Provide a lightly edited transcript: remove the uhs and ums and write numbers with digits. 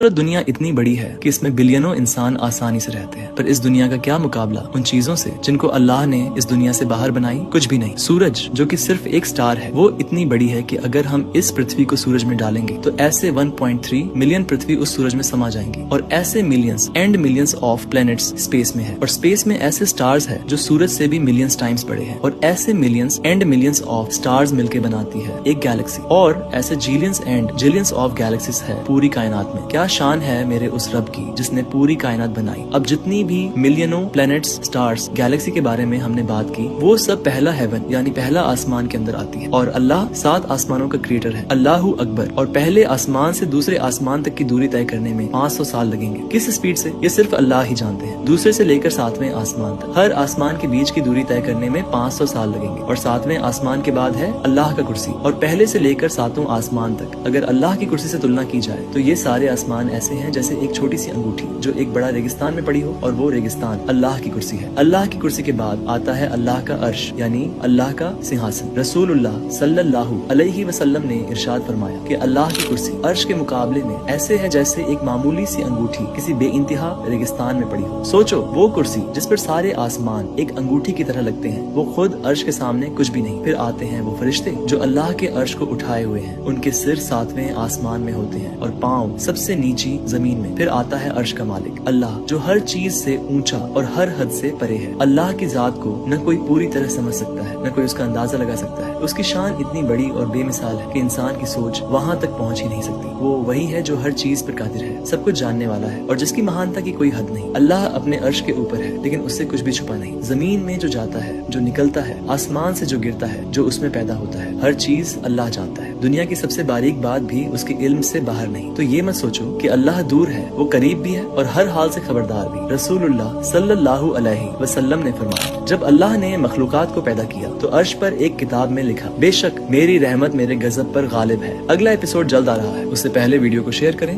دنیا اتنی بڑی ہے کہ اس میں بلینوں انسان آسانی سے رہتے ہیں، پر اس دنیا کا کیا مقابلہ ان چیزوں سے جن کو اللہ نے اس دنیا سے باہر بنائی؟ کچھ بھی نہیں۔ سورج جو کہ صرف ایک سٹار ہے، وہ اتنی بڑی ہے کہ اگر ہم اس پرتھوی کو سورج میں ڈالیں گے تو ایسے 1.3 ملین پرتھوی اس سورج میں سما جائیں گی، اور ایسے millions and millions of planets space میں ہے، اور اسپیس میں ایسے سٹارز ہے جو سورج سے بھی ملینز ٹائمز بڑے ہیں، اور ایسے millions and millions of stars مل کے بناتی ہے ایک گیلیکسی، اور ایسے جیلینز اینڈ جیلینز آف گیلیکسیز ہے پوری کائنات میں۔ کیا شان ہے میرے اس رب کی جس نے پوری کائنات بنائی۔ اب جتنی بھی ملینوں پلینٹس، سٹارز، گیلیکسی کے بارے میں ہم نے بات کی، وہ سب پہلا ہیون یعنی پہلا آسمان کے اندر آتی ہے، اور اللہ 7 آسمانوں کا کریٹر ہے۔ اللہ اکبر۔ اور پہلے آسمان سے دوسرے آسمان تک کی دوری طے کرنے میں 500 سال لگیں گے۔ کس سپیڈ سے؟ یہ صرف اللہ ہی جانتے ہیں۔ دوسرے سے لے کر 7ویں آسمان تک ہر آسمان کے بیچ کی دوری طے کرنے میں 500 سال لگیں گے، اور 7ویں آسمان کے بعد ہے اللہ کا کرسی، اور پہلے سے لے کر 7واں آسمان تک اگر اللہ کی کرسی سے تلنا کی جائے تو یہ سارے آسمان ایسے ہیں جیسے ایک چھوٹی سی انگوٹھی جو ایک بڑا ریگستان میں پڑی ہو، اور وہ ریگستان اللہ کی کرسی ہے۔ اللہ کی کرسی کے بعد آتا ہے اللہ کا عرش یعنی اللہ کا سنہاسن۔ رسول اللہ صلی اللہ علیہ وسلم نے ارشاد فرمایا کہ اللہ کی کرسی عرش کے مقابلے میں ایسے ہے جیسے ایک معمولی سی انگوٹھی کسی بے انتہا ریگستان میں پڑی ہو۔ سوچو، وہ کرسی جس پر سارے آسمان ایک انگوٹھی کی طرح لگتے ہیں، وہ خود عرش کے سامنے کچھ بھی نہیں۔ پھر آتے ہیں وہ فرشتے جو اللہ کے عرش کو اٹھائے ہوئے ہیں، ان کے سر 7ویں آسمان میں ہوتے ہیں اور پاؤں سب سے نیچی زمین میں۔ پھر آتا ہے عرش کا مالک اللہ جو ہر چیز سے اونچا اور ہر حد سے پرے ہے۔ اللہ کی ذات کو نہ کوئی پوری طرح سمجھ سکتا ہے، نہ کوئی اس کا اندازہ لگا سکتا ہے۔ اس کی شان اتنی بڑی اور بے مثال ہے کہ انسان کی سوچ وہاں تک پہنچ ہی نہیں سکتی۔ وہ وہی ہے جو ہر چیز پر قادر ہے، سب کچھ جاننے والا ہے، اور جس کی مہانتا کی کوئی حد نہیں۔ اللہ اپنے عرش کے اوپر ہے لیکن اس سے کچھ بھی چھپا نہیں۔ زمین میں جو جاتا ہے، جو نکلتا ہے، آسمان سے جو گرتا ہے، جو اس میں پیدا ہوتا ہے، ہر چیز اللہ جانتا ہے۔ دنیا کی سب سے باریک بات بھی اس کے علم سے باہر نہیں۔ تو یہ مت سوچو کہ اللہ دور ہے، وہ قریب بھی ہے اور ہر حال سے خبردار بھی۔ رسول اللہ صلی اللہ علیہ وسلم نے فرمایا، جب اللہ نے مخلوقات کو پیدا کیا تو عرش پر ایک کتاب میں لکھا، بے شک میری رحمت میرے غضب پر غالب ہے۔ اگلا ایپیسوڈ جلد آ رہا ہے، اس سے پہلے ویڈیو کو شیئر کریں۔